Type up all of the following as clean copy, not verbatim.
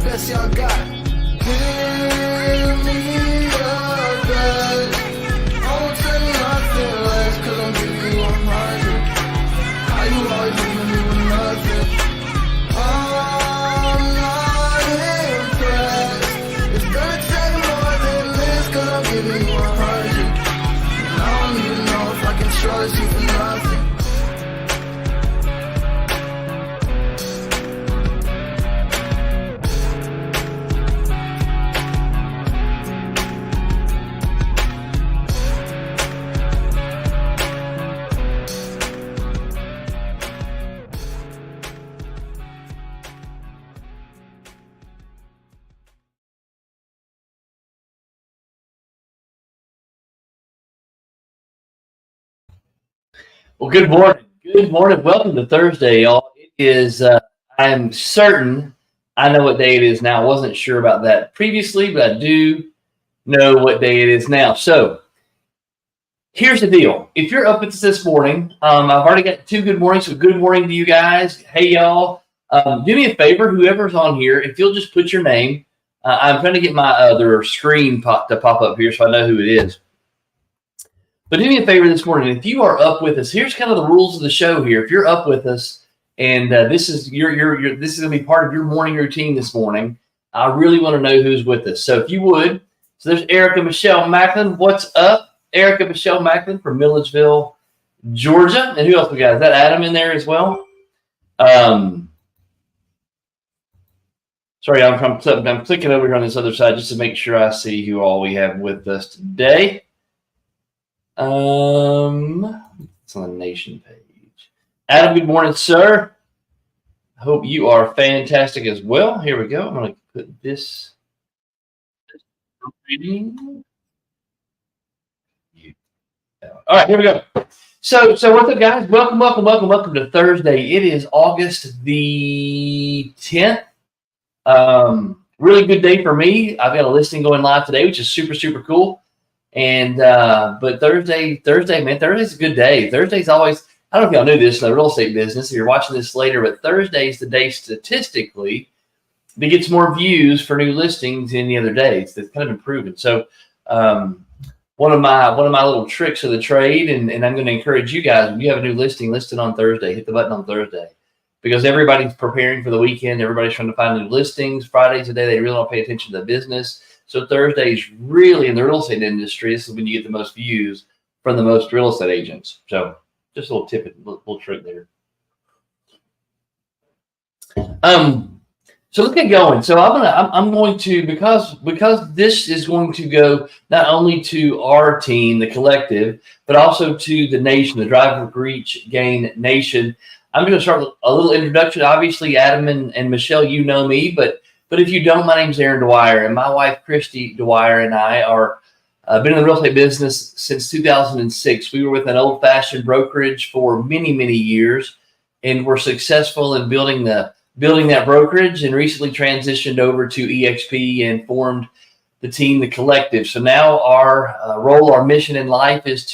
best y'all got. Give me your best. I won't tell you nothing less, cause I'm giving you 100. How you always leaving me with nothing? I'm not impressed. It's gonna take more than this, cause I'm giving you 100. And I don't even know if I can trust you for nothing. Well, good morning. Good morning. Welcome to Thursday, y'all. It is, I'm certain I know what day it is now. I wasn't sure about that previously, but I do know what day it is now. So here's the deal. If you're up with us this morning, I've already got 2 good mornings, so good morning to you guys. Hey, y'all. Do me a favor, whoever's on here, if you'll just put your name. I'm trying to get my other screen to pop up here so I know who it is. But do me a favor this morning. If you are up with us, here's kind of the rules of the show here. If you're up with us, and this is this is going to be part of your morning routine this morning, I really want to know who's with us. So if you would, so there's Erica Michelle Macklin. What's up, Erica Michelle Macklin from Milledgeville, Georgia? And who else we got? Is that Adam in there as well? Sorry, I'm clicking over here on this other side just to make sure I see who all we have with us today. It's on the nation page. Adam, good morning, sir. I hope you are fantastic as well. Here we go. I'm going to put this. All right, here we go. So what's up, guys? Welcome to Thursday. It is August the 10th. Really good day for me. I've got a listing going live today, which is super, super cool. And but Thursday, man, Thursday's a good day. Thursday's always, I don't know if y'all knew this in the real estate business, if you're watching this later, but Thursday's the day statistically that gets more views for new listings than any other days. That's kind of been proven. So one of my little tricks of the trade, and I'm going to encourage you guys, when you have a new listing listed on Thursday, hit the button on Thursday. Because everybody's preparing for the weekend, everybody's trying to find new listings. Friday's the day they really don't pay attention to the business. So Thursday is really, in the real estate industry, this is when you get the most views from the most real estate agents. So just a little tip, little trick there. So let's get going. So I'm going to, because this is going to go not only to our team, the collective, but also to the nation, the Drive Reach Gain Nation. I'm going to start with a little introduction. Obviously, Adam and Michelle, you know me, but if you don't, my name's Aaron Dwyer, and my wife, Christy Dwyer, and I are been in the real estate business since 2006. We were with an old-fashioned brokerage for many, many years, and were successful in building that brokerage, and recently transitioned over to EXP and formed the team, the collective. So now our role, our mission in life is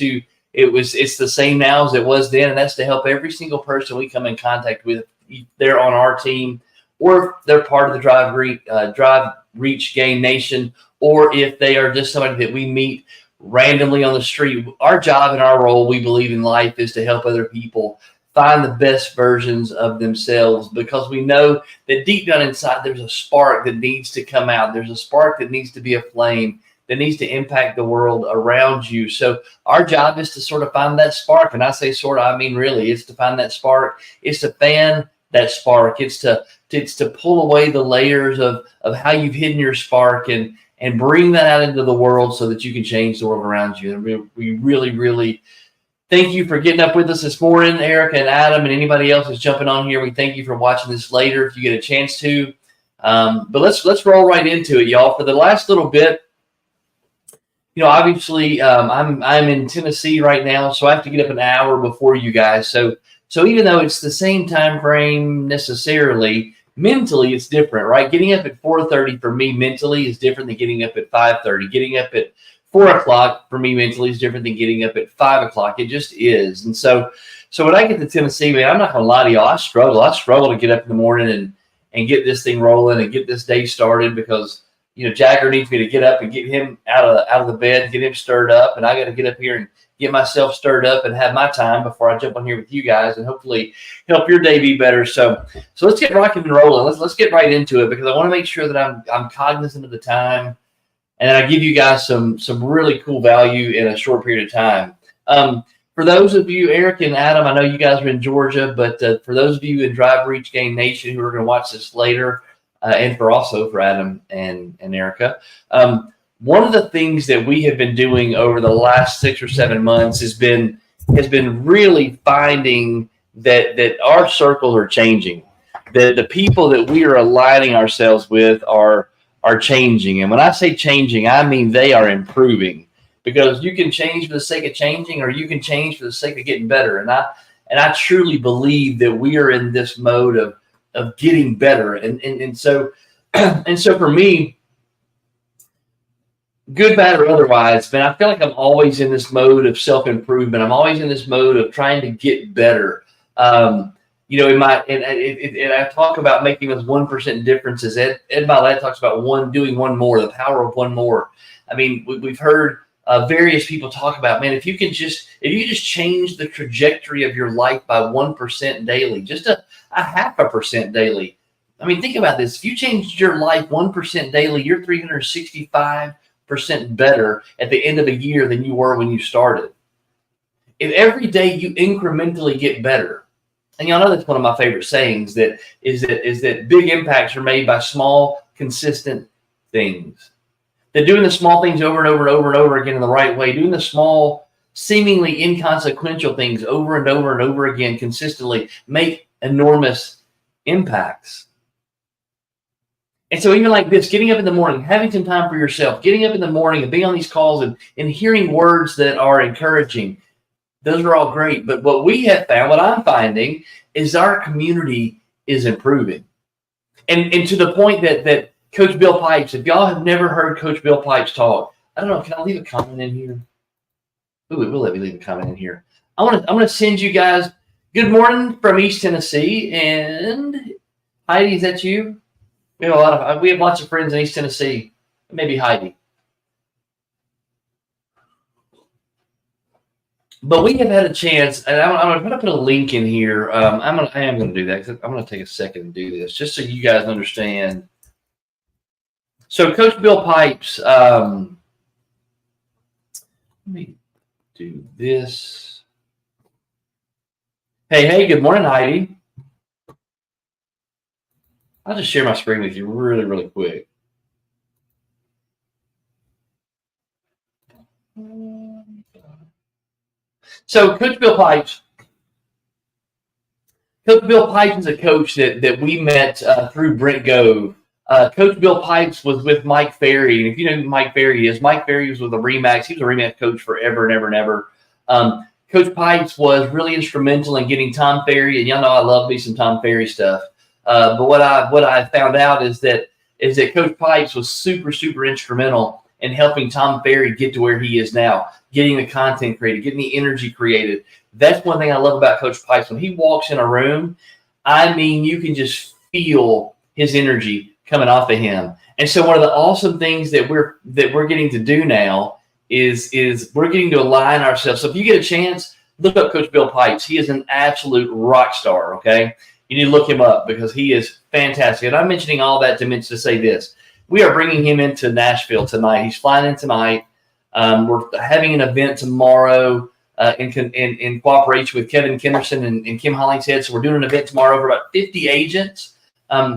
it's the same now as it was then, and that's to help every single person we come in contact with. They're on our team, or if they're part of the Drive Reach Gain Nation, or if they are just somebody that we meet randomly on the street. Our job and our role, we believe in life, is to help other people find the best versions of themselves, because we know that deep down inside there's a spark that needs to come out. There's a spark that needs to be a flame that needs to impact the world around you. So our job is to sort of find that spark. And I say sort of, I mean really, it's to find that spark. It's to fan that spark. It's to pull away the layers of how you've hidden your spark and bring that out into the world so that you can change the world around you. And we really, really thank you for getting up with us this morning, Erica and Adam, and anybody else who's jumping on here. We thank you for watching this later if you get a chance to. But let's roll right into it, y'all. For the last little bit, obviously I'm in Tennessee right now, so I have to get up an hour before you guys. So even though it's the same time frame necessarily, mentally it's different, right? Getting up at 4:30 for me mentally is different than getting up at 5:30. Getting up at 4 o'clock for me mentally is different than getting up at 5 o'clock. It just is. And so when I get to Tennessee, man, I'm not gonna lie to y'all, I struggle to get up in the morning and get this thing rolling and get this day started, because Jagger needs me to get up and get him out of the bed, get him stirred up, and I got to get up here and get myself stirred up and have my time before I jump on here with you guys and hopefully help your day be better. So let's get rocking and rolling. Let's get right into it, because I want to make sure that I'm cognizant of the time, and I give you guys some really cool value in a short period of time. For those of you, Eric and Adam, I know you guys are in Georgia, but for those of you in Drive Reach Game Nation who are going to watch this later, and for Adam and Erica, one of the things that we have been doing over the last 6 or 7 months has been really finding that our circles are changing, that the people that we are aligning ourselves with are changing. And when I say changing, I mean they are improving, because you can change for the sake of changing, or you can change for the sake of getting better. And I truly believe that we are in this mode of getting better. And so for me, good, bad, or otherwise, man, I feel like I'm always in this mode of self-improvement. I'm always in this mode of trying to get better. And I talk about making those 1% differences. Ed Milet talks about doing one more, the power of one more. I mean, we've heard various people talk about, man, if you just change the trajectory of your life by 1% daily, just a 0.5% daily. I mean, think about this. If you changed your life 1% daily, you're 365% better at the end of a year than you were when you started. If every day you incrementally get better, and y'all know that's one of my favorite sayings, that big impacts are made by small, consistent things. That doing the small things over and over and over and over again in the right way, doing the small, seemingly inconsequential things over and over and over again consistently make enormous impacts. And so even like this, getting up in the morning, having some time for yourself, getting up in the morning and being on these calls and hearing words that are encouraging, those are all great. But what we have found, what I'm finding, is our community is improving. And to the point that Coach Bill Pipes, if y'all have never heard Coach Bill Pipes talk, I don't know, can I leave a comment in here? Ooh, it will let me leave a comment in here. I'm gonna send you guys good morning from East Tennessee. And Heidi, is that you? We have lots of friends in East Tennessee. Maybe Heidi. But we have had a chance, and I'm going to put a link in here. I am going to do that, because I'm going to take a second and do this, just so you guys understand. So Coach Bill Pipes, let me do this. Hey, good morning, Heidi. I'll just share my screen with you really, really quick. So Coach Bill Pipes is a coach that we met through Brent Gove. Coach Bill Pipes was with Mike Ferry. And if you know who Mike Ferry is, Mike Ferry was with the Remax. He was a Remax coach forever and ever and ever. Coach Pipes was really instrumental in getting Tom Ferry, and y'all know I love me some Tom Ferry stuff. But what I found out is that Coach Pipes was super, super instrumental in helping Tom Ferry get to where he is now, getting the content created, getting the energy created. That's one thing I love about Coach Pipes. When he walks in a room, I mean, you can just feel his energy coming off of him. And so one of the awesome things that we're getting to do now is we're getting to align ourselves. So if you get a chance, look up Coach Bill Pipes. He is an absolute rock star, okay? You need to look him up, because he is fantastic. And I'm mentioning all that to say this. We are bringing him into Nashville tonight. He's flying in tonight. We're having an event tomorrow in cooperation with Kevin Kenderson and Kim Hollingshead. So we're doing an event tomorrow for about 50 agents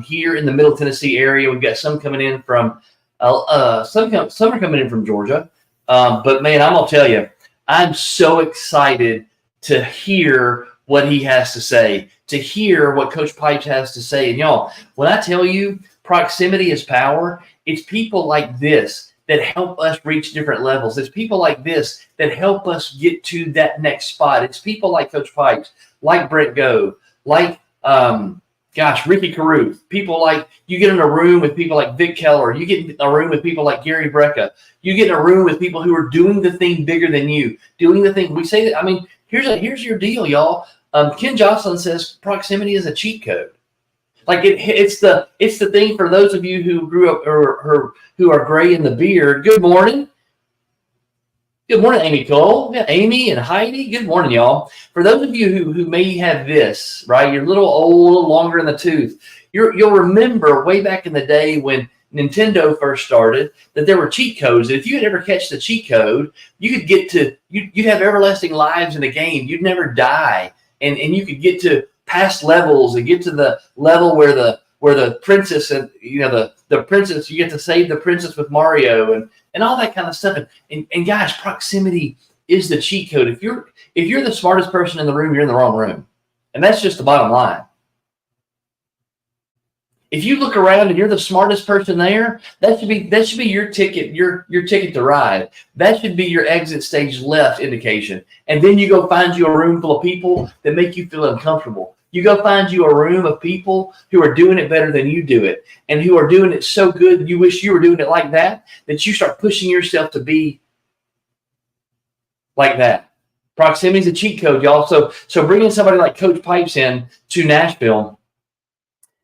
here in the Middle Tennessee area. We've got some coming in from some are coming in from Georgia. But man, I'm gonna tell you, I'm so excited to hear what he has to say, to hear what Coach Pipes has to say. And y'all, when I tell you proximity is power, it's people like this that help us reach different levels. It's people like this that help us get to that next spot. It's people like Coach Pipes, like Brent Gove, like Ricky Caruth. People like, you get in a room with people like Vic Keller. You get in a room with people like Gary Brecka. You get in a room with people who are doing the thing bigger than you, doing the thing. We say that, I mean, here's your deal, y'all. Ken Jocelyn says proximity is a cheat code. Like it's the thing for those of you who grew up or who are gray in the beard. Good morning. Good morning, Amy Cole. Yeah, Amy and Heidi. Good morning, y'all. For those of you who may have this, right, you're a little old, a little longer in the tooth. You'll remember way back in the day when Nintendo first started that there were cheat codes. And if you had ever catch the cheat code, you could get to you'd have everlasting lives in the game. You'd never die, and you could get to past levels and get to the level where the princess and the princess, you get to save the princess with Mario and all that kind of stuff. And guys, proximity is the cheat code. If you're the smartest person in the room, you're in the wrong room, and that's just the bottom line. If you look around and you're the smartest person there, that should be your ticket, your ticket to ride. That should be your exit stage left indication. And then you go find you a room full of people that make you feel uncomfortable. You go find you a room of people who are doing it better than you do it, and who are doing it so good you wish you were doing it like that you start pushing yourself to be like that. Proximity is a cheat code, y'all. So bringing somebody like Coach Pipes in to Nashville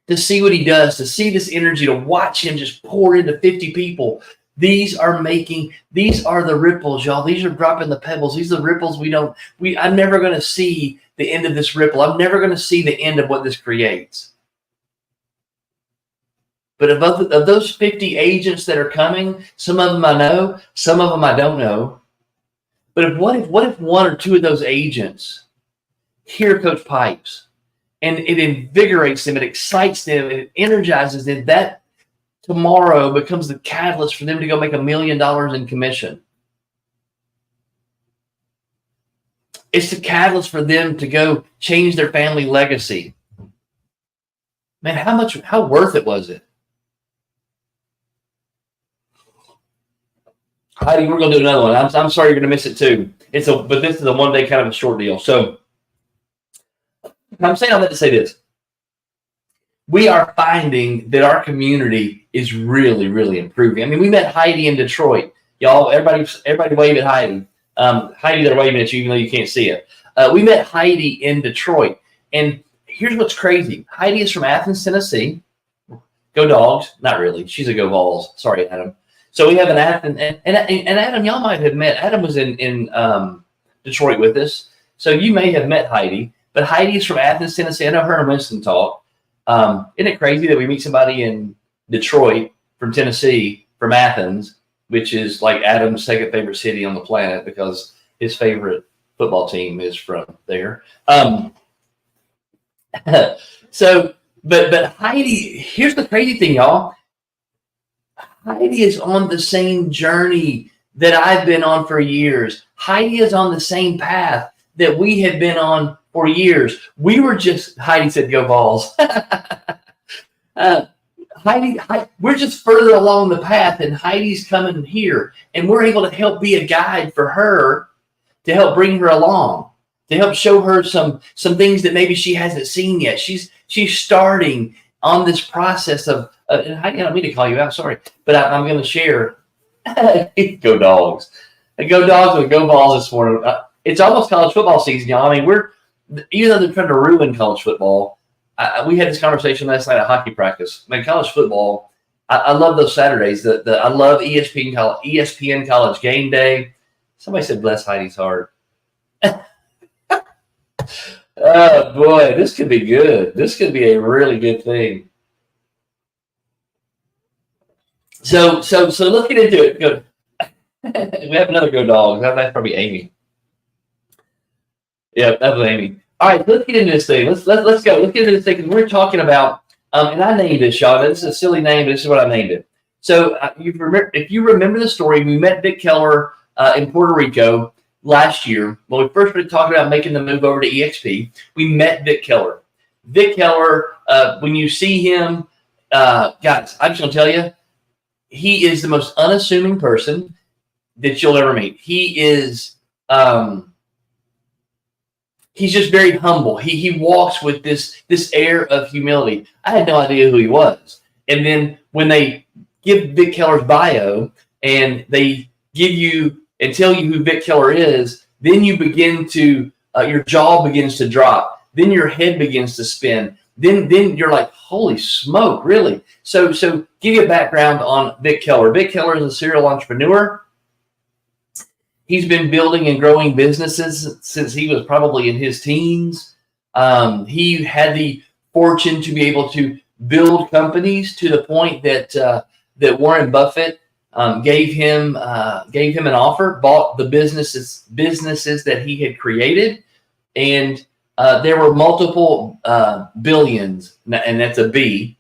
to see what he does, to see this energy, to watch him just pour into 50 people. These are the ripples, y'all. These are dropping the pebbles. These are the ripples I'm never going to see the end of this ripple. I'm never going to see the end of what this creates. But of those 50 agents that are coming, some of them I know, some of them I don't know. But what if one or two of those agents hear Coach Pipes, and it invigorates them, it excites them, it energizes them, that tomorrow becomes the catalyst for them to go make $1 million in commission. It's the catalyst for them to go change their family legacy. Man, how worth it was it? Heidi, we're going to do another one. I'm sorry you're going to miss it too. But this is a one day kind of a short deal. So I'm saying all that to say this. We are finding that our community is really, really improving. I mean, we met Heidi in Detroit. Y'all, everybody wave at Heidi. Heidi, they're waving at you even though you can't see it. We met Heidi in Detroit. And here's what's crazy. Heidi is from Athens, Tennessee. Go Dogs. Not really. She's a Go Vols. Sorry, Adam. So we have an Athens. And Adam, y'all might have met. Adam was in Detroit with us. So you may have met Heidi. But Heidi is from Athens, Tennessee. I know her and Winston talk. Isn't it crazy that we meet somebody in Detroit from Tennessee, from Athens, which is like Adam's second favorite city on the planet because his favorite football team is from there. But Heidi, here's the crazy thing, y'all. Heidi is on the same journey that I've been on for years. Heidi is on the same path that we have been on for years. We were just, Heidi said, go Vols. Heidi, we're just further along the path, and Heidi's coming here, and we're able to help be a guide for her, to help bring her along, to help show her some things that maybe she hasn't seen yet. She's starting on this process of and Heidi, I don't mean to call you out, sorry, but I'm going to share. Go Dogs. Go Dogs and Go Vols this morning. It's almost college football season, y'all. I mean, even though they're trying to ruin college football, we had this conversation last night at hockey practice. Man, college football, I love those Saturdays. I love ESPN College Game Day. Somebody said, bless Heidi's heart. Oh, boy, this could be good. This could be a really good thing. So let's get into it. Go. We have another Go Dogs. That's probably Amy. Yeah, that was Amy. All right, let's get into this thing. Let's go. Let's get into this thing because we're talking about. And I named this, y'all. This is a silly name, but this is what I named it. So if you remember the story, we met Vic Keller in Puerto Rico last year. When we first started talking about making the move over to EXP, we met Vic Keller. Vic Keller, when you see him, guys, I'm just going to tell you, he is the most unassuming person that you'll ever meet. He is, he's just very humble. He walks with this air of humility. I had no idea who he was. And then when they give Vic Keller's bio and they give you and tell you who Vic Keller is, then you begin to, your jaw begins to drop. Then your head begins to spin. then you're like, holy smoke, really? So give you a background on Vic Keller. Vic Keller is a serial entrepreneur. He's been building and growing businesses since he was probably in his teens. He had the fortune to be able to build companies to the point that Warren Buffett gave him an offer, bought the businesses that he had created, and there were multiple billions, and that's a B,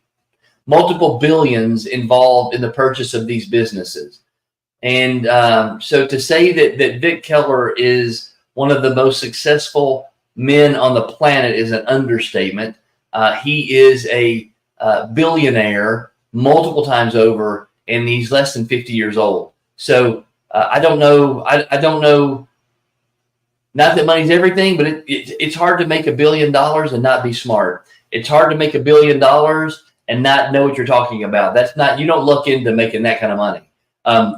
multiple billions involved in the purchase of these businesses. And so to say that Vic Keller is one of the most successful men on the planet is an understatement. He is a billionaire multiple times over, and he's less than 50 years old. So I don't know. I don't know. Not that money's everything, but it's hard to make $1 billion and not be smart. It's hard to make $1 billion and not know what you're talking about. That's not, you don't look into making that kind of money.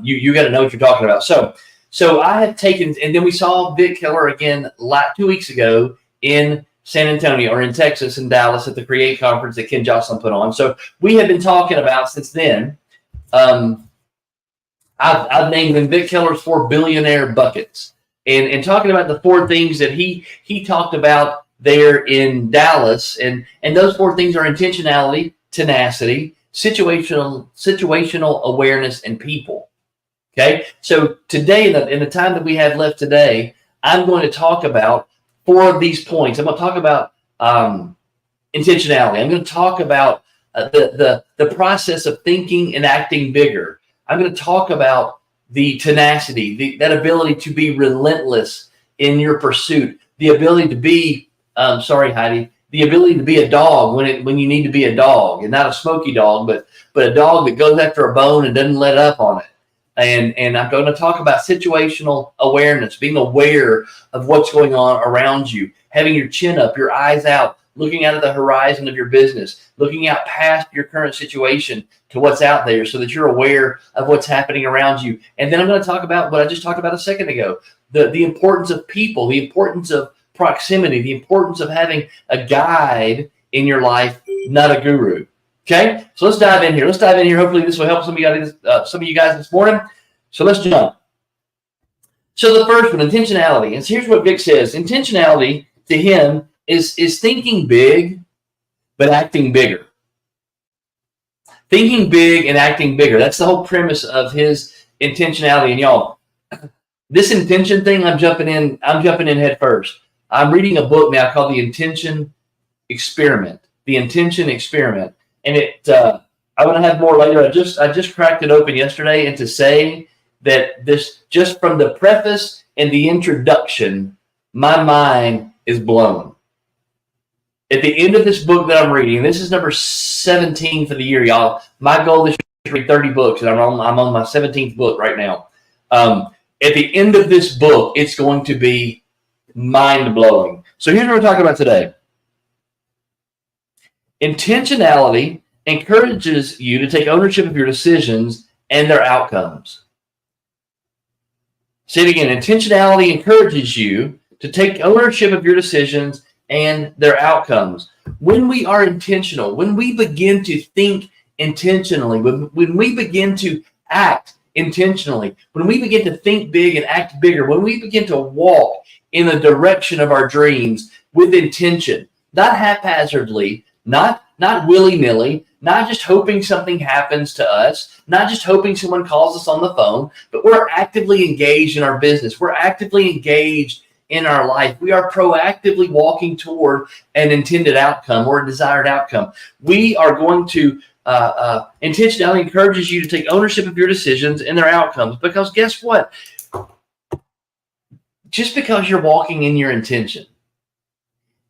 You got to know what you're talking about. So I have taken, and then we saw Vic Keller again 2 weeks ago in San Antonio, or in Texas, in Dallas, at the Create conference that Ken Jocelyn put on. So we have been talking about since then. I've named them Vic Keller's 4 billionaire buckets, and talking about the 4 things that he talked about there in Dallas, and those 4 things are intentionality, tenacity, situational awareness, and people. Okay, so today, in the time that we have left today, I'm going to talk about 4 of these points. I'm going to talk about intentionality. I'm going to talk about the process of thinking and acting bigger. I'm going to talk about the tenacity, that ability to be relentless in your pursuit, the ability to be, sorry, Heidi, the ability to be a dog when you need to be a dog, and not a smoky dog, but a dog that goes after a bone and doesn't let up on it. And I'm going to talk about situational awareness, being aware of what's going on around you, having your chin up, your eyes out, looking out at the horizon of your business, looking out past your current situation to what's out there so that you're aware of what's happening around you. And then I'm going to talk about what I just talked about a second ago, the importance of people, the importance of proximity, the importance of having a guide in your life, not a guru. Okay, so let's dive in here. Hopefully this will help some of you guys this morning. So let's jump. So the first one, intentionality. And so here's what Vic says. Intentionality to him is thinking big, but acting bigger. Thinking big and acting bigger. That's the whole premise of his intentionality. And y'all, this intention thing, I'm jumping in head first. I'm reading a book now called The Intention Experiment. The Intention Experiment. And I want to have more later. I just cracked it open yesterday, and to say that this, just from the preface and the introduction, my mind is blown. At the end of this book that I'm reading, this is number 17 for the year, y'all. My goal this year is to read 30 books, and I'm on my 17th book right now. At the end of this book, it's going to be mind-blowing. So here's what we're talking about today. Intentionality encourages you to take ownership of your decisions and their outcomes. Say it again. Intentionality encourages you to take ownership of your decisions and their outcomes. When we are intentional, when we begin to think intentionally, when we begin to act intentionally, when we begin to think big and act bigger, when we begin to walk in the direction of our dreams with intention, not haphazardly, not willy-nilly, not just hoping something happens to us, not just hoping someone calls us on the phone, but we're actively engaged in our business. We're actively engaged in our life. We are proactively walking toward an intended outcome or a desired outcome. We are going to intentionality encourages you to take ownership of your decisions and their outcomes, because guess what? Just because you're walking in your intention,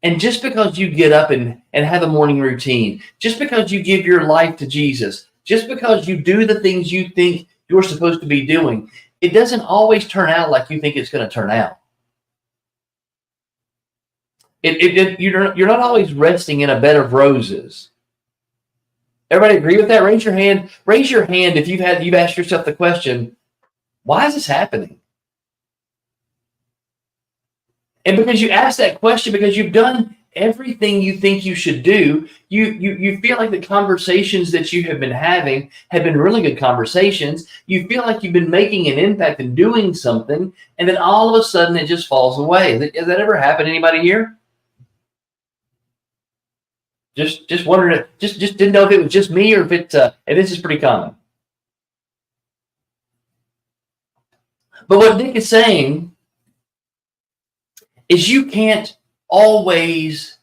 and just because you get up and have a morning routine, just because you give your life to Jesus, just because you do the things you think you're supposed to be doing, it doesn't always turn out like you think it's going to turn out. You're not always resting in a bed of roses. Everybody agree with that? Raise your hand. Raise your hand if you've asked yourself the question, why is this happening? And because you ask that question, because you've done everything you think you should do, you feel like the conversations that you have been having have been really good conversations. You feel like you've been making an impact and doing something, and then all of a sudden it just falls away. Has that ever happened to anybody here? Just wondered, just didn't know if it was just me or if this is pretty common. But what Nick is saying is you can't always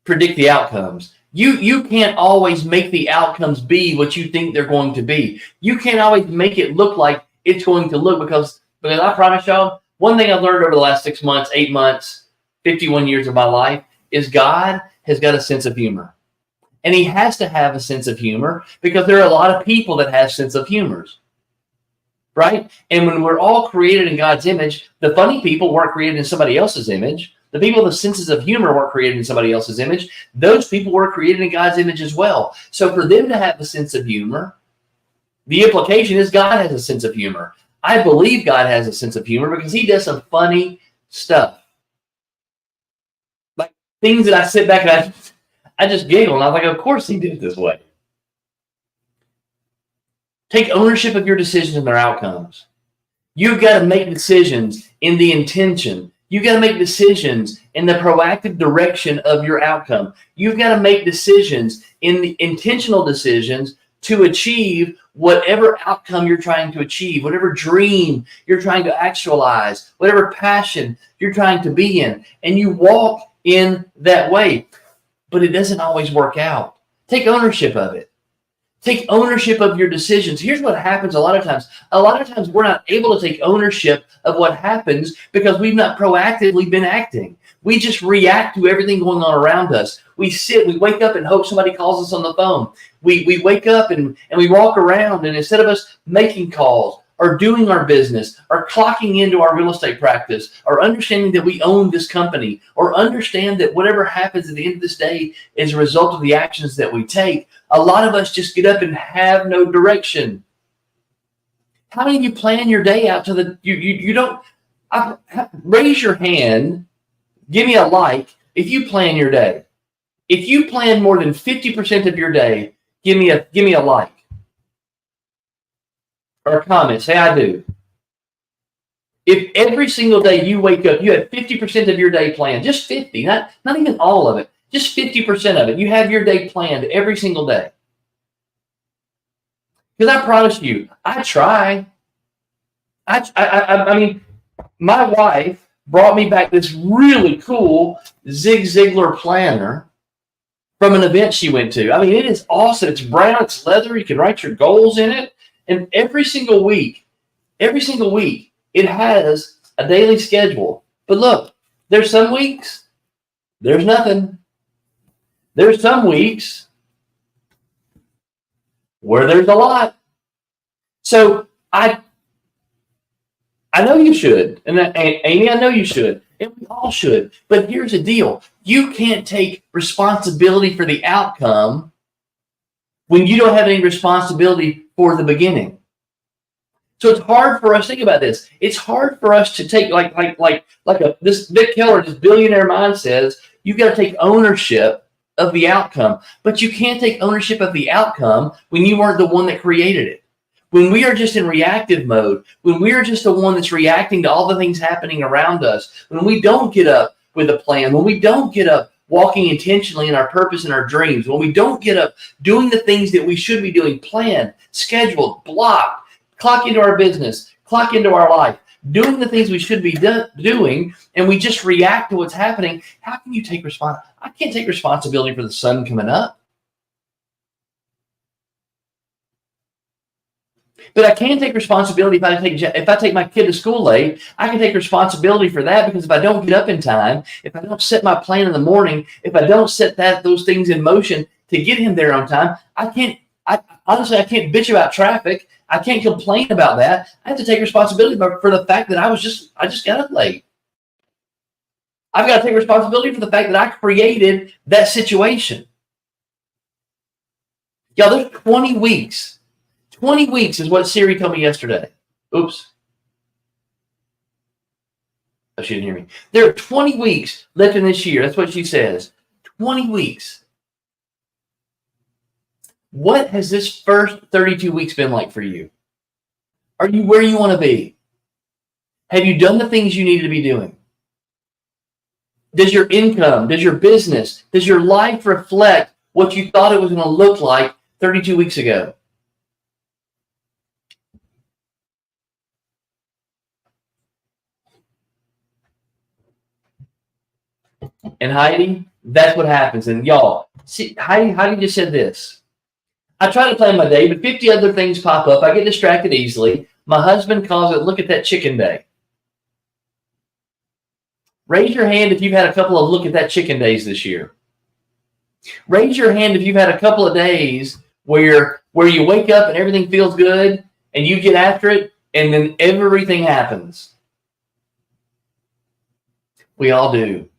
predict the outcomes. You can't always make the outcomes be what you think they're going to be. You can't always make it look like it's going to look, because I promise y'all, one thing I've learned over the last 6 months, 8 months, 51 years of my life is God has got a sense of humor. And he has to have a sense of humor because there are a lot of people that have sense of humors. Right? And when we're all created in God's image, the funny people weren't created in somebody else's image. The people with senses of humor weren't created in somebody else's image. Those people were created in God's image as well. So for them to have a sense of humor, the implication is God has a sense of humor. I believe God has a sense of humor because he does some funny stuff. Like things that I sit back and I just giggle and I'm like, of course he did it this way. Take ownership of your decisions and their outcomes. You've got to make decisions in the intention. You've got to make decisions in the proactive direction of your outcome. You've got to make decisions in the intentional decisions to achieve whatever outcome you're trying to achieve, whatever dream you're trying to actualize, whatever passion you're trying to be in. And you walk in that way. But it doesn't always work out. Take ownership of it. Take ownership of your decisions. Here's what happens a lot of times. A lot of times we're not able to take ownership of what happens because we've not proactively been acting. We just react to everything going on around us. We wake up and hope somebody calls us on the phone. We wake up and we walk around, and instead of us making calls or doing our business or clocking into our real estate practice or understanding that we own this company or understand that whatever happens at the end of this day is a result of the actions that we take, a lot of us just get up and have no direction. How do you plan your day out to you don't raise your hand, give me a like if you plan your day. If you plan more than 50% of your day, give me a like or a comment. Say I do. If every single day you wake up, you have 50% of your day planned, just 50, not even all of it, just 50% of it. You have your day planned every single day. Because I promise you, I try. I mean, my wife brought me back this really cool Zig Ziglar planner from an event she went to. I mean, it is awesome. It's brown, it's leather. You can write your goals in it. And every single week, it has a daily schedule. But look, there's some weeks, there's nothing. There's some weeks where there's a lot. So I know you should. And Amy, I know you should. And we all should. But here's the deal. You can't take responsibility for the outcome when you don't have any responsibility for the beginning. So it's hard for us, think about this. It's hard for us to take this Vic Keller, this billionaire mind says, you've got to take ownership of the outcome. But you can't take ownership of the outcome when you weren't the one that created it. When we are just in reactive mode, when we are just the one that's reacting to all the things happening around us, when we don't get up with a plan, when we don't get up walking intentionally in our purpose and our dreams, when we don't get up doing the things that we should be doing, planned, scheduled, blocked, clock into our business, clock into our life, doing the things we should be doing, and we just react to what's happening, how can you take responsibility? I can't take responsibility for the sun coming up. But I can take responsibility if I take my kid to school late. I can take responsibility for that because if I don't get up in time, if I don't set my plan in the morning, if I don't set those things in motion to get him there on time, honestly, I can't bitch about traffic. I can't complain about that. I have to take responsibility for the fact that I just got up late. I've got to take responsibility for the fact that I created that situation. Y'all, there's 20 weeks. 20 weeks is what Siri told me yesterday. Oops. Oh, she didn't hear me. There are 20 weeks left in this year. That's what she says. 20 weeks. What has this first 32 weeks been like for you? Are you where you want to be? Have you done the things you need to be doing? Does your income, does your business, does your life reflect what you thought it was going to look like 32 weeks ago? And Heidi, that's what happens. And y'all, see, Heidi just said this. I try to plan my day, but 50 other things pop up. I get distracted easily. My husband calls it, look at that chicken day. Raise your hand if you've had a couple of look at that chicken days this year. Raise your hand if you've had a couple of days where you wake up and everything feels good and you get after it and then everything happens. We all do.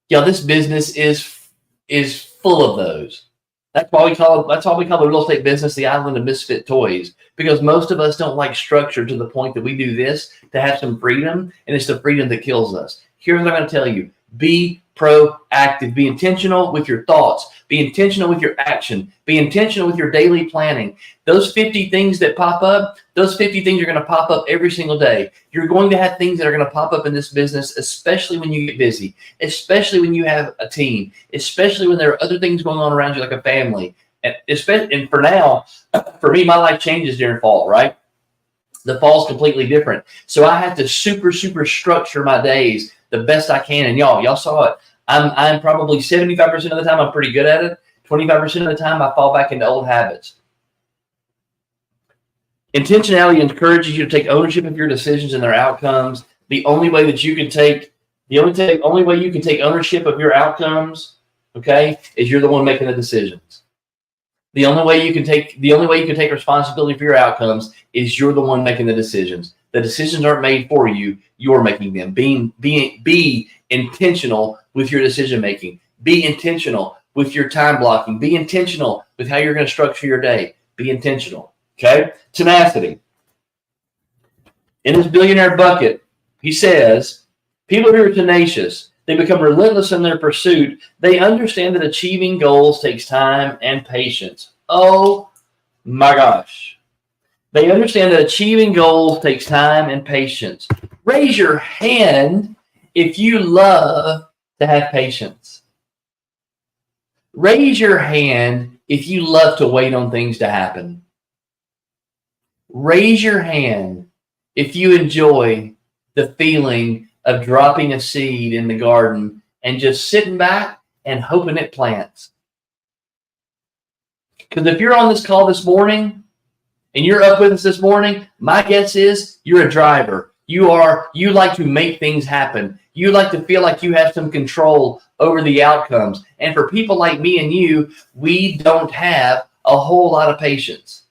Yeah, this business is full of those. That's why we call the real estate business the island of misfit toys, because most of us don't like structure to the point that we do this to have some freedom, and it's the freedom that kills us. Here's what I'm going to tell you. Be proactive. Be intentional with your thoughts. Be intentional with your action. Be intentional with your daily planning. Those 50 things that pop up, those 50 things are going to pop up every single day. You're going to have things that are going to pop up in this business, especially when you get busy, especially when you have a team, especially when there are other things going on around you like a family. And for now, for me, my life changes during fall, right? The fall's completely different. So I have to super structure my days the best I can. And y'all saw it. I'm probably 75% of the time I'm pretty good at it. 25% of the time I fall back into old habits. Intentionality encourages you to take ownership of your decisions and their outcomes. The only way you can take ownership of your outcomes, okay, is you're the one making the decisions. The only way you can take responsibility for your outcomes is you're the one making the decisions. The decisions aren't made for you. You're making them. Be intentional with your decision making. Be intentional with your time blocking. Be intentional with how you're going to structure your day. Be intentional. Okay? Tenacity. In his billionaire bucket, he says, people who are tenacious, they become relentless in their pursuit. They understand that achieving goals takes time and patience. Oh my gosh. They understand that achieving goals takes time and patience. Raise your hand if you love to have patience. Raise your hand if you love to wait on things to happen. Raise your hand if you enjoy the feeling of dropping a seed in the garden and just sitting back and hoping it plants. Because if you're on this call this morning and you're up with us this morning, my guess is you're a driver. You like to make things happen. You like to feel like you have some control over the outcomes. And for people like me and you, we don't have a whole lot of patience.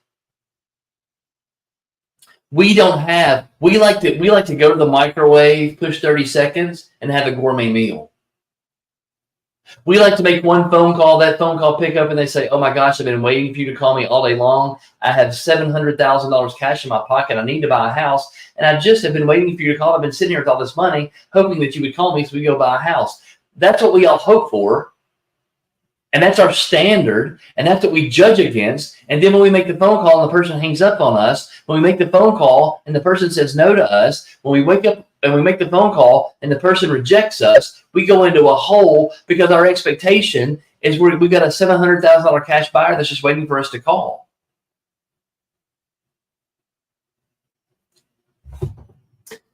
We like to go to the microwave, push 30 seconds, and have a gourmet meal. We like to make one phone call, that phone call pick up, and they say, oh my gosh, I've been waiting for you to call me all day long. I have $700,000 cash in my pocket. I need to buy a house. And I just have been waiting for you to call. I've been sitting here with all this money, hoping that you would call me so we go buy a house. That's what we all hope for. And that's our standard. And that's what we judge against. And then when we make the phone call and the person hangs up on us, when we make the phone call and the person says no to us, when we wake up and we make the phone call and the person rejects us, we go into a hole because our expectation is we got a $700,000 cash buyer that's just waiting for us to call.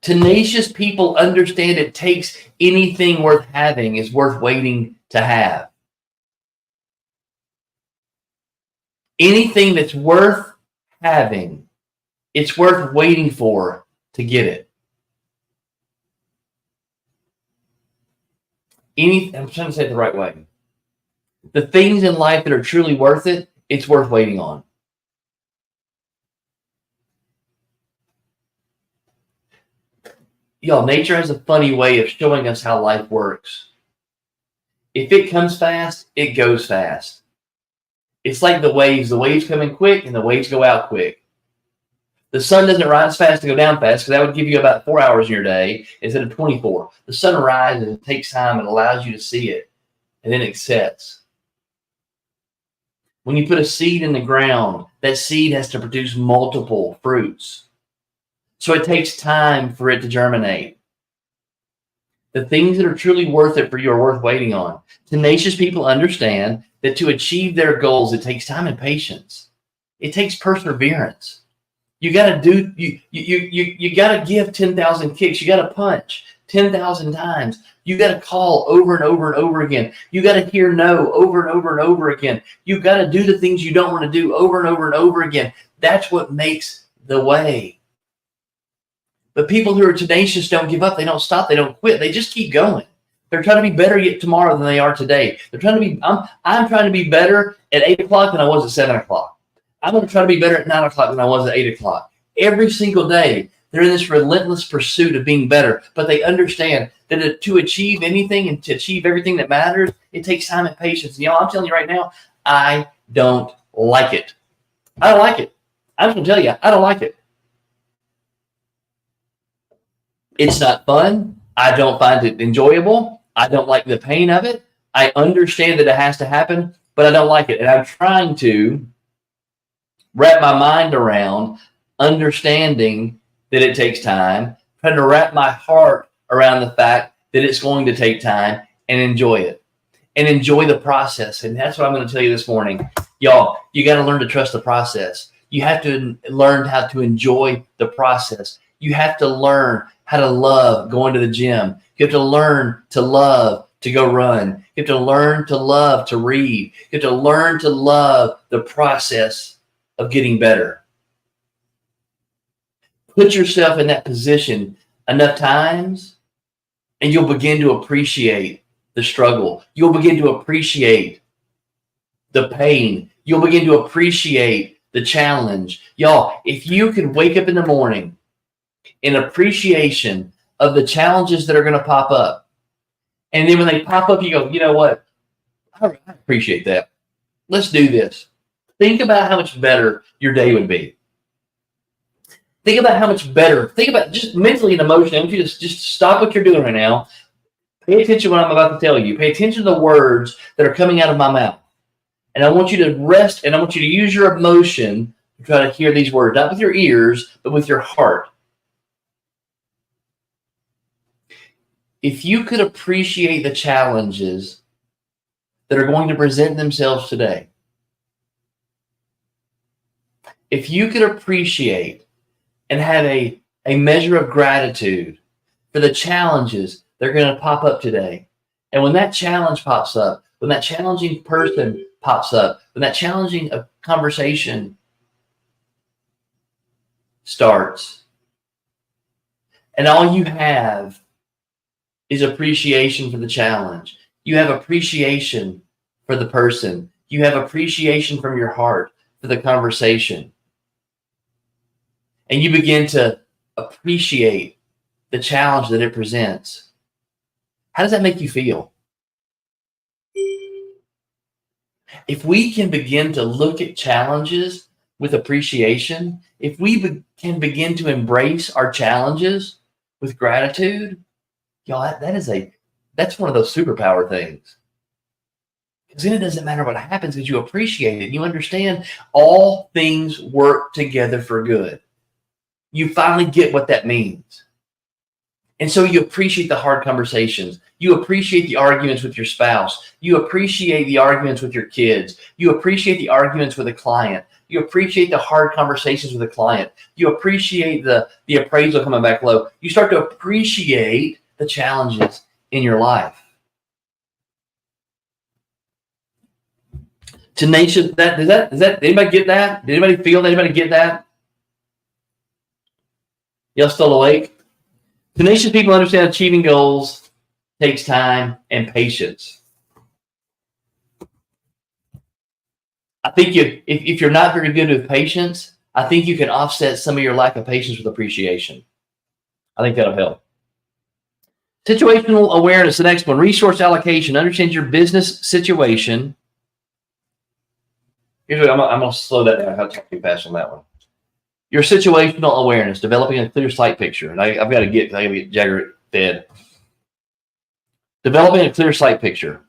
Tenacious people understand it takes anything worth having is worth waiting to have. Anything that's worth having, it's worth waiting for to get it. I'm trying to say it the right way. The things in life that are truly worth it, it's worth waiting on. Y'all, nature has a funny way of showing us how life works. If it comes fast, it goes fast. It's like the waves. The waves come in quick and the waves go out quick. The sun doesn't rise fast to go down fast, because that would give you about 4 hours in your day instead of 24. The sun rises, it takes time, it allows you to see it, and then it sets. When you put a seed in the ground, that seed has to produce multiple fruits. So it takes time for it to germinate. The things that are truly worth it for you are worth waiting on. Tenacious people understand that to achieve their goals, it takes time and patience. It takes perseverance. You got to do, you got to give 10,000 kicks. You got to punch 10,000 times. You got to call over and over and over again. You got to hear no over and over and over again. You got to do the things you don't want to do over and over and over again. That's what makes the way. But people who are tenacious don't give up. They don't stop. They don't quit. They just keep going. They're trying to be better yet tomorrow than they are today. They're trying to be, I'm trying to be better at 8 o'clock than I was at 7 o'clock. I'm going to try to be better at 9 o'clock than I was at 8 o'clock. Every single day, they're in this relentless pursuit of being better, but they understand that to achieve anything and to achieve everything that matters, it takes time and patience. And y'all, I'm telling you right now, I don't like it. I don't like it. I'm just going to tell you, I don't like it. It's not fun. I don't find it enjoyable. I don't like the pain of it. I understand that it has to happen, but I don't like it. And I'm trying to wrap my mind around understanding that it takes time, trying to wrap my heart around the fact that it's going to take time, and enjoy it and enjoy the process. And that's what I'm going to tell you this morning. Y'all, you got to learn to trust the process. You have to learn how to enjoy the process. You have to learn how to love going to the gym. You have to learn to love to go run. You have to learn to love to read. You have to learn to love the process of getting better. Put yourself in that position enough times, and you'll begin to appreciate the struggle. You'll begin to appreciate the pain. You'll begin to appreciate the challenge. Y'all, if you can wake up in the morning in appreciation of the challenges that are going to pop up, and then when they pop up, you go, you know what? I appreciate that. Let's do this. Think about how much better your day would be. Think about how much better. Think about just mentally and emotionally. I want you to just stop what you're doing right now. Pay attention to what I'm about to tell you. Pay attention to the words that are coming out of my mouth. And I want you to rest, and I want you to use your emotion to try to hear these words, not with your ears, but with your heart. If you could appreciate the challenges that are going to present themselves today, if you could appreciate and have a measure of gratitude for the challenges that are going to pop up today, and when that challenge pops up, when that challenging person pops up, when that challenging conversation starts, and all you have is appreciation for the challenge. You have appreciation for the person. You have appreciation from your heart for the conversation. And you begin to appreciate the challenge that it presents. How does that make you feel? If we can begin to look at challenges with appreciation, if we can begin to embrace our challenges with gratitude, y'all, that's one of those superpower things. Because then it doesn't matter what happens, because you appreciate it. You understand all things work together for good. You finally get what that means. And so you appreciate the hard conversations. You appreciate the arguments with your spouse. You appreciate the arguments with your kids. You appreciate the arguments with a client. You appreciate the hard conversations with a client. You appreciate the appraisal coming back low. You start to appreciate the challenges in your life. Tenacious, does that anybody get that? Did anybody feel that? Anybody get that? Y'all still awake? Tenacious people understand achieving goals takes time and patience. I think if you're not very good with patience, I think you can offset some of your lack of patience with appreciation. I think that'll help. Situational awareness, the next one. Resource allocation. Understand your business situation. Here's what I'm going to slow that down. I'll talk too fast on that one. Your situational awareness, developing a clear sight picture. And I've got to get Jagger fed. Developing a clear sight picture.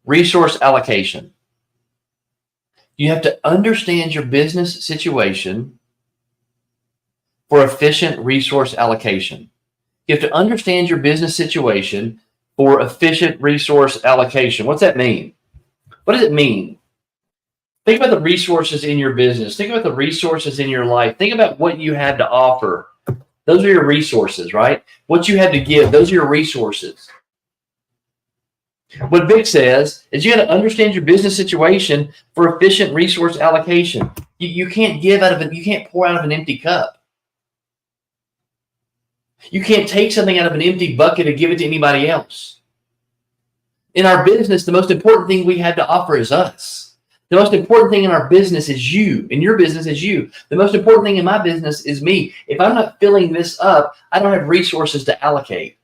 Resource allocation. You have to understand your business situation for efficient resource allocation. You have to understand your business situation for efficient resource allocation. What's that mean? What does it mean? Think about the resources in your business. Think about the resources in your life. Think about what you have to offer. Those are your resources, right? What you have to give, those are your resources. What Vic says is you got to understand your business situation for efficient resource allocation. You can't give out of it. You can't pour out of an empty cup. You can't take something out of an empty bucket and give it to anybody else. In our business, the most important thing we have to offer is us. The most important thing in our business is you. In your business is you. The most important thing in my business is me. If I'm not filling this up, I don't have resources to allocate.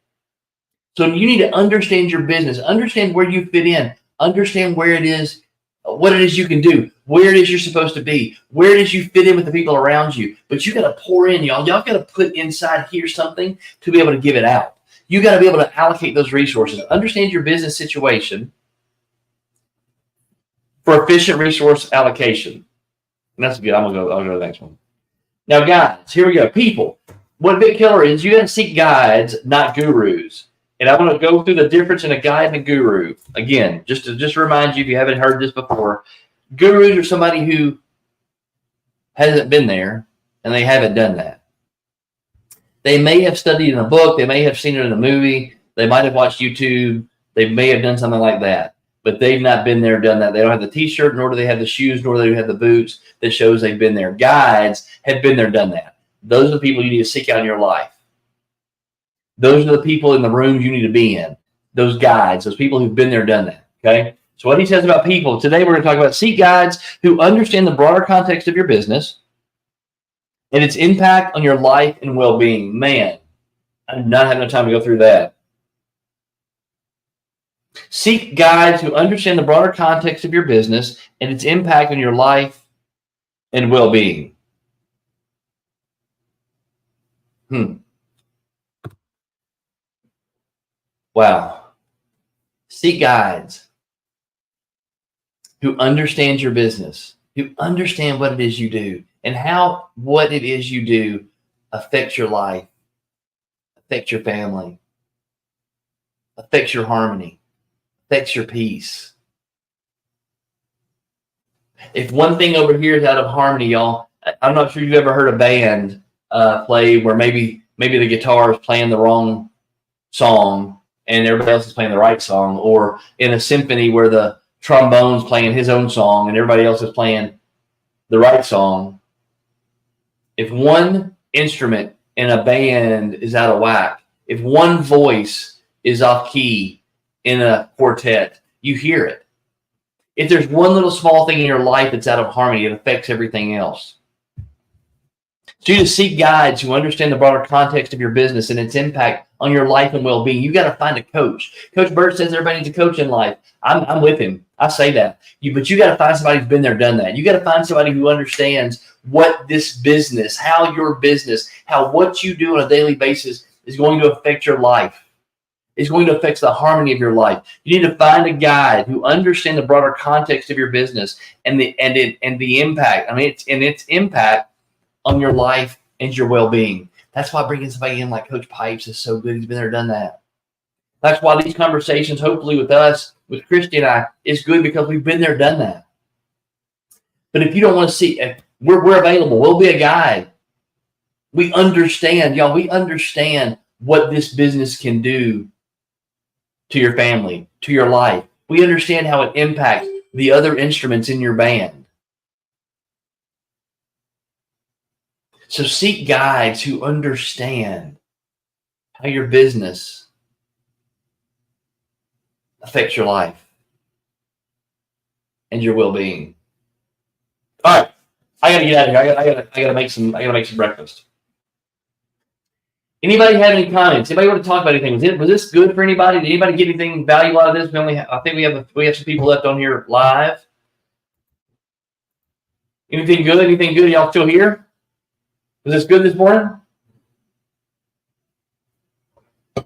So you need to understand your business, understand where you fit in, understand where it is, what it is you can do, where it is you're supposed to be, where it is you fit in with the people around you. But you got to pour in, y'all. Y'all got to put inside here something to be able to give it out. You got to be able to allocate those resources. Understand your business situation for efficient resource allocation. And that's good. I'll go to the next one. Now, guys, here we go. People, what Vic Keller is, you got to seek guides, not gurus. And I'm going to go through the difference in a guide and a guru. Again, just to remind you, if you haven't heard this before, gurus are somebody who hasn't been there and they haven't done that. They may have studied in a book. They may have seen it in a movie. They might have watched YouTube. They may have done something like that. But they've not been there, done that. They don't have the T-shirt, nor do they have the shoes, nor do they have the boots that shows they've been there. Guides have been there, done that. Those are the people you need to seek out in your life. Those are the people in the rooms you need to be in. Those guides, those people who've been there, done that. Okay? So what he says about people, today we're going to talk about seek guides who understand the broader context of your business and its impact on your life and well-being. Man, I do not have enough time to go through that. Seek guides who understand the broader context of your business and its impact on your life and well-being. Wow. Seek guides who understand your business, who understand what it is you do, and how what it is you do affects your life, affects your family, affects your harmony, affects your peace. If one thing over here is out of harmony, y'all, I'm not sure you've ever heard a band play where maybe the guitar is playing the wrong song and everybody else is playing the right song, or in a symphony where the trombone's playing his own song and everybody else is playing the right song. If one instrument in a band is out of whack, if one voice is off key in a quartet, you hear it. If there's one little small thing in your life that's out of harmony, it affects everything else. So you just seek guides who understand the broader context of your business and its impact on your life and well-being. You got to find a coach. Coach Burt says everybody needs a coach in life. I'm with him. I say that. But you got to find somebody who's been there, done that. You got to find somebody who understands what this business, how your business, how what you do on a daily basis is going to affect your life. It's going to affect the harmony of your life. You need to find a guide who understands the broader context of your business and the impact. Its impact on your life and your well-being. That's why bringing somebody in like Coach Pipes is so good. He's been there, done that. That's why these conversations, hopefully with us, with Christy and I, is good because we've been there, done that. But if you don't want to see, we're available. We'll be a guide. We understand, y'all. We understand what this business can do to your family, to your life. We understand how it impacts the other instruments in your band. So seek guides who understand how your business affects your life and your well-being. All right, I gotta get out of here. I gotta make some breakfast. Anybody have any comments? Anybody want to talk about anything? Was this good for anybody? Did anybody get anything valuable out of this? I think we have some people left on here live. Anything good? Anything good? Y'all still here? Was this good this morning?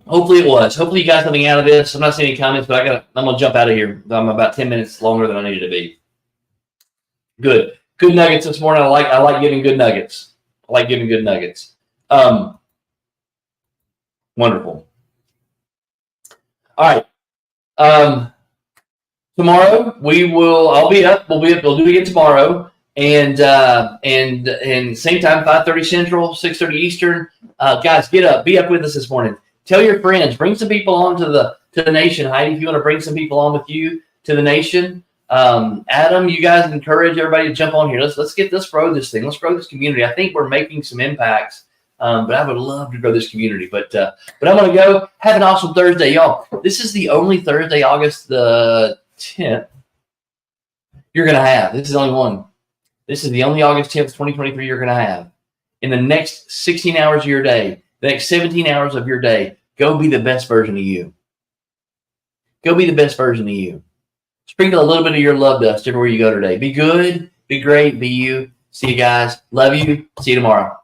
Hopefully it was. Hopefully you got something out of this. I'm not seeing any comments, but I'm gonna jump out of here. I'm about 10 minutes longer than I needed to be. Good nuggets this morning. I like giving good nuggets. I like giving good nuggets. Wonderful. All right. Tomorrow I'll be up. We'll do it again tomorrow. And same time, 5:30 Central, 6:30 Eastern. Guys, get up. Be up with us this morning. Tell your friends. Bring some people on to the nation. Heidi, if you want to bring some people on with you to the nation. Adam, you guys encourage everybody to jump on here. Let's grow this thing. Let's grow this community. I think we're making some impacts. But I would love to grow this community. But I'm going to go. Have an awesome Thursday, y'all. This is the only Thursday, August the 10th, you're going to have. This is the only one. This is the only August 10th, 2023 you're going to have. In the next 16 hours of your day, the next 17 hours of your day, go be the best version of you. Go be the best version of you. Sprinkle a little bit of your love dust everywhere you go today. Be good, be great, be you. See you guys. Love you. See you tomorrow.